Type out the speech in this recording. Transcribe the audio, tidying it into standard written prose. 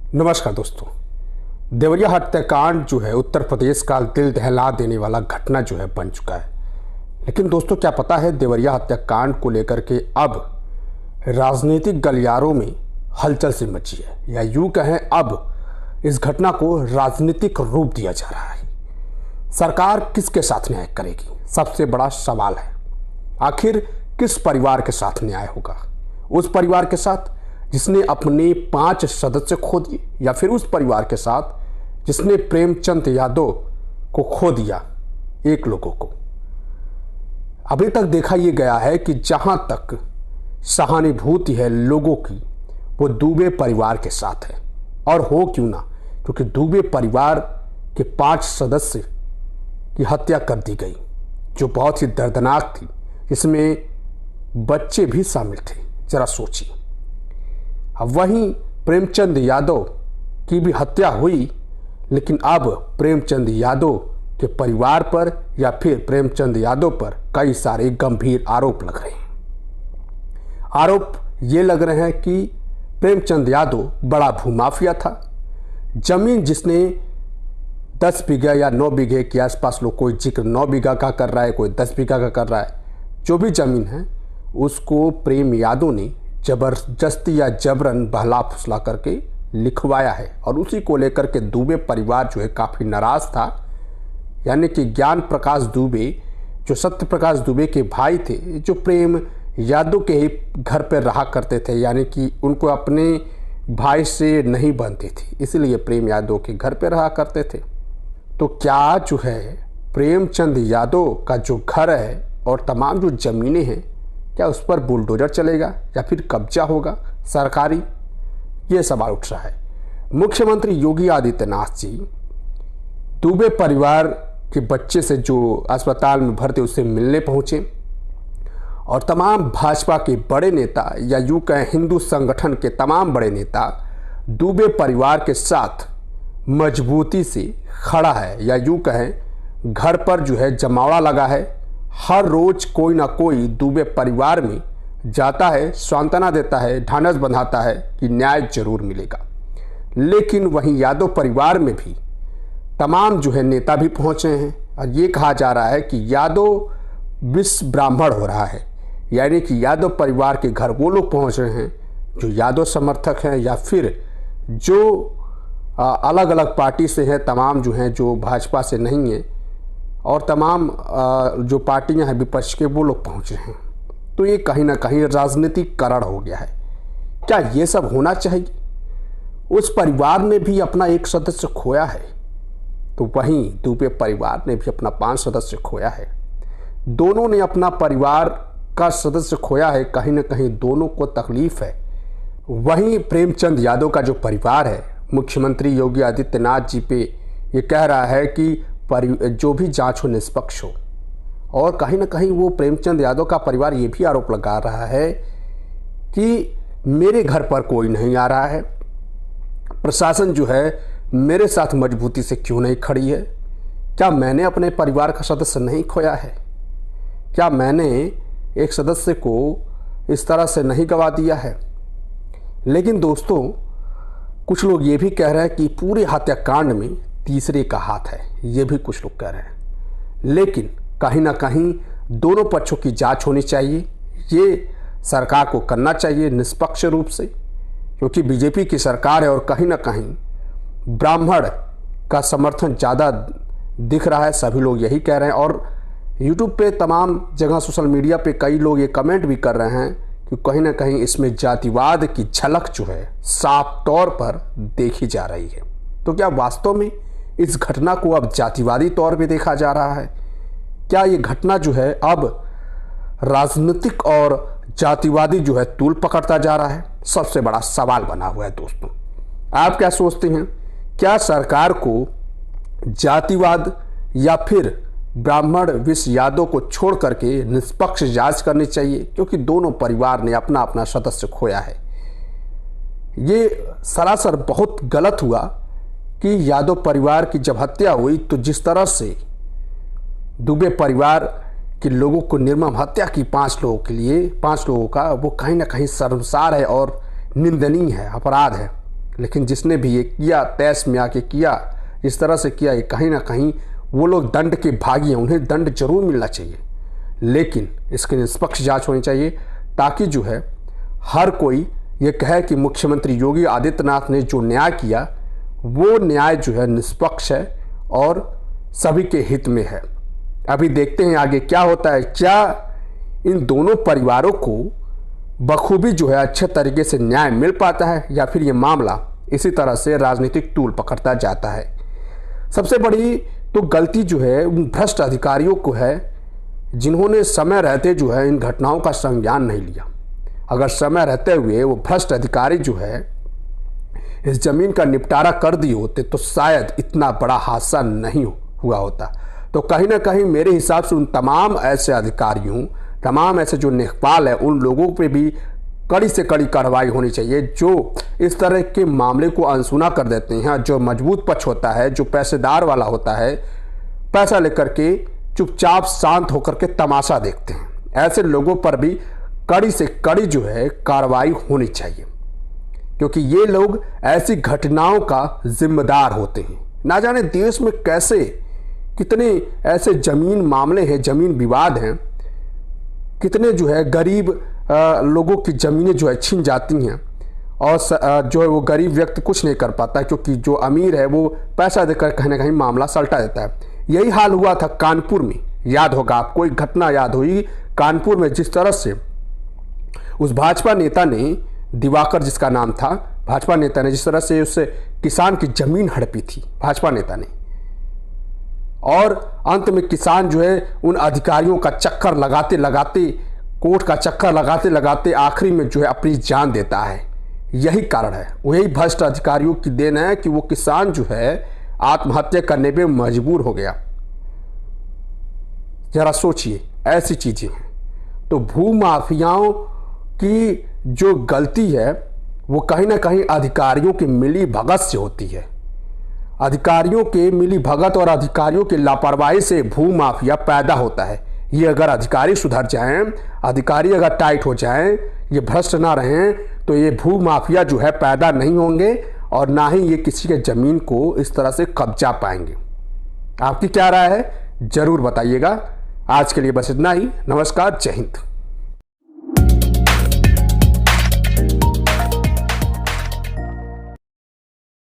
नमस्कार दोस्तों। देवरिया हत्याकांड जो है उत्तर प्रदेश का दिल दहला देने वाला घटना जो है बन चुका है। लेकिन दोस्तों क्या पता है, देवरिया हत्याकांड को लेकर के अब राजनीतिक गलियारों में हलचल सी मची है, या यूं कहें अब इस घटना को राजनीतिक रूप दिया जा रहा है। सरकार किसके साथ न्याय करेगी, सबसे बड़ा सवाल है। आखिर किस परिवार के साथ न्याय होगा? उस परिवार के साथ जिसने अपने 5 सदस्य खो दिए, या फिर उस परिवार के साथ जिसने प्रेमचंद यादव को खो दिया, एक लोगों को? अभी तक देखा यह गया है कि जहां तक सहानुभूति है लोगों की, वो दुबे परिवार के साथ है। और हो क्यों ना, क्योंकि दुबे परिवार के 5 सदस्य की हत्या कर दी गई, जो बहुत ही दर्दनाक थी, जिसमें बच्चे भी शामिल थे। जरा सोचिए। अब वहीं प्रेमचंद यादव की भी हत्या हुई, लेकिन अब प्रेमचंद यादव के परिवार पर या फिर प्रेमचंद यादव पर कई सारे गंभीर आरोप लग रहे हैं। आरोप ये लग रहे हैं कि प्रेमचंद यादव बड़ा भूमाफिया था। जमीन जिसने 10 बीघा या 9 बीघे के आसपास, लोग कोई जिक्र 9 बीघा का कर रहा है, कोई 10 बीघा का कर रहा है, जो भी जमीन है उसको प्रेम यादव ने जबरदस्ती या जबरन बहला फुसला करके लिखवाया है। और उसी को लेकर के दुबे परिवार जो है काफ़ी नाराज था। यानी कि ज्ञान प्रकाश दुबे जो सत्य प्रकाश दुबे के भाई थे, जो प्रेम यादव के ही घर पर रहा करते थे, यानी कि उनको अपने भाई से नहीं बनती थी, इसलिए प्रेम यादव के घर पर रहा करते थे। तो क्या जो है प्रेमचंद यादव का जो घर है और तमाम जो ज़मीनें हैं, क्या उस पर बुलडोजर चलेगा या फिर कब्जा होगा सरकारी? ये सवाल उठ रहा है। मुख्यमंत्री योगी आदित्यनाथ जी दुबे परिवार के बच्चे से जो अस्पताल में भर्ती, उससे मिलने पहुंचे और तमाम भाजपा के बड़े नेता या यूं कहें हिंदू संगठन के तमाम बड़े नेता दुबे परिवार के साथ मजबूती से खड़ा है, या यूं कहें घर पर जो है जमावड़ा लगा है। हर रोज कोई ना कोई दुबे परिवार में जाता है, सांत्वना देता है, ढांढस बंधाता है कि न्याय जरूर मिलेगा। लेकिन वहीं यादव परिवार में भी तमाम जो है नेता भी पहुंचे हैं, और ये कहा जा रहा है कि यादव विश्व ब्राह्मण हो रहा है। यानी कि यादव परिवार के घर वो लोग पहुंच रहे हैं जो यादव समर्थक हैं, या फिर जो अलग अलग पार्टी से हैं, तमाम जो हैं जो भाजपा से नहीं है, और तमाम जो पार्टियां हैं विपक्ष के, वो लोग पहुंचे हैं। तो ये कहीं ना कहीं राजनीतिकरण हो गया है। क्या ये सब होना चाहिए? उस परिवार ने भी अपना एक सदस्य खोया है, तो वहीं दुबे परिवार ने भी अपना 5 सदस्य खोया है। दोनों ने अपना परिवार का सदस्य खोया है, कहीं ना कहीं दोनों को तकलीफ है। वहीं प्रेमचंद यादव का जो परिवार है, मुख्यमंत्री योगी आदित्यनाथ जी पे ये कह रहा है कि जो भी जांच हो निष्पक्ष हो। और कहीं ना कहीं वो प्रेमचंद यादव का परिवार ये भी आरोप लगा रहा है कि मेरे घर पर कोई नहीं आ रहा है, प्रशासन जो है मेरे साथ मजबूती से क्यों नहीं खड़ी है? क्या मैंने अपने परिवार का सदस्य नहीं खोया है? क्या मैंने एक सदस्य को इस तरह से नहीं गवा दिया है? लेकिन दोस्तों, कुछ लोग ये भी कह रहे हैं कि पूरे हत्याकांड में तीसरे का हाथ है, ये भी कुछ लोग कह रहे हैं। लेकिन कहीं ना कहीं दोनों पक्षों की जांच होनी चाहिए, ये सरकार को करना चाहिए निष्पक्ष रूप से, क्योंकि बीजेपी की सरकार है और कहीं ना कहीं ब्राह्मण का समर्थन ज़्यादा दिख रहा है। सभी लोग यही कह रहे हैं, और यूट्यूब पे तमाम जगह सोशल मीडिया पे कई लोग ये कमेंट भी कर रहे हैं कि कहीं ना कहीं इसमें जातिवाद की झलक जो है साफ तौर पर देखी जा रही है। तो क्या वास्तव में इस घटना को अब जातिवादी तौर पे देखा जा रहा है? क्या ये घटना जो है अब राजनीतिक और जातिवादी जो है तूल पकड़ता जा रहा है? सबसे बड़ा सवाल बना हुआ है दोस्तों। आप क्या सोचते हैं? क्या सरकार को जातिवाद या फिर ब्राह्मण विश्व यादव को छोड़ करके निष्पक्ष जांच करनी चाहिए? क्योंकि दोनों परिवार ने अपना अपना सदस्य खोया है। ये सरासर बहुत गलत हुआ कि यादव परिवार की जब हत्या हुई, तो जिस तरह से दुबे परिवार के लोगों को निर्मम हत्या की 5 लोगों के लिए, 5 लोगों का, वो कहीं ना कहीं शर्मसार है और निंदनीय है, अपराध है। लेकिन जिसने भी ये किया, तैश में आके किया, इस तरह से किया, ये कहीं ना कहीं वो लोग दंड के भागी हैं, उन्हें दंड जरूर मिलना चाहिए। लेकिन इसकी निष्पक्ष जांच होनी चाहिए, ताकि जो है हर कोई ये कहे कि मुख्यमंत्री योगी आदित्यनाथ ने जो न्याय किया वो न्याय जो है निष्पक्ष है और सभी के हित में है। अभी देखते हैं आगे क्या होता है। क्या इन दोनों परिवारों को बखूबी जो है अच्छे तरीके से न्याय मिल पाता है, या फिर ये मामला इसी तरह से राजनीतिक टूल पकड़ता जाता है। सबसे बड़ी तो गलती जो है उन भ्रष्ट अधिकारियों को है, जिन्होंने समय रहते जो है इन घटनाओं का संज्ञान नहीं लिया। अगर समय रहते हुए वो भ्रष्ट अधिकारी जो है इस जमीन का निपटारा कर दिए होते तो शायद इतना बड़ा हादसा नहीं हुआ होता। तो कहीं ना कहीं मेरे हिसाब से उन तमाम ऐसे अधिकारियों, तमाम ऐसे जो लेखपाल है, उन लोगों पे भी कड़ी से कड़ी कार्रवाई होनी चाहिए, जो इस तरह के मामले को अनसुना कर देते हैं। जो मजबूत पक्ष होता है, जो पैसेदार वाला होता है, पैसा लेकर के चुपचाप शांत होकर के तमाशा देखते हैं, ऐसे लोगों पर भी कड़ी से कड़ी जो है कार्रवाई होनी चाहिए, क्योंकि ये लोग ऐसी घटनाओं का जिम्मेदार होते हैं। ना जाने देश में कैसे कितने ऐसे जमीन मामले हैं, जमीन विवाद हैं, कितने जो है गरीब लोगों की ज़मीनें जो है छीन जाती हैं, और जो है वो गरीब व्यक्ति कुछ नहीं कर पाता, क्योंकि जो अमीर है वो पैसा देकर कहीं ना कहीं मामला सलटा देता है। यही हाल हुआ था कानपुर में, याद होगा आपको, एक घटना याद हुई कानपुर में, जिस तरह से उस भाजपा नेता ने, दिवाकर जिसका नाम था, भाजपा नेता ने जिस तरह से उस किसान की जमीन हड़पी थी भाजपा नेता ने, और अंत में किसान जो है उन अधिकारियों का चक्कर लगाते लगाते, कोर्ट का चक्कर लगाते लगाते आखिरी में जो है अपनी जान देता है। यही कारण है, वही भ्रष्ट अधिकारियों की देन है कि वो किसान जो है आत्महत्या करने पे मजबूर हो गया। जरा सोचिए, ऐसी चीजें हैं। तो भूमाफियाओं की जो गलती है वो कहीं ना कहीं अधिकारियों की मिली भगत से होती है। अधिकारियों के मिली भगत और अधिकारियों की लापरवाही से भूमाफिया पैदा होता है। ये अगर अधिकारी सुधर जाएं, अधिकारी अगर टाइट हो जाएं, ये भ्रष्ट ना रहें, तो ये भूमाफिया जो है पैदा नहीं होंगे, और ना ही ये किसी के ज़मीन को इस तरह से कब्जा पाएंगे। आपकी क्या राय है, ज़रूर बताइएगा। आज के लिए बस इतना ही। नमस्कार, जय हिंद।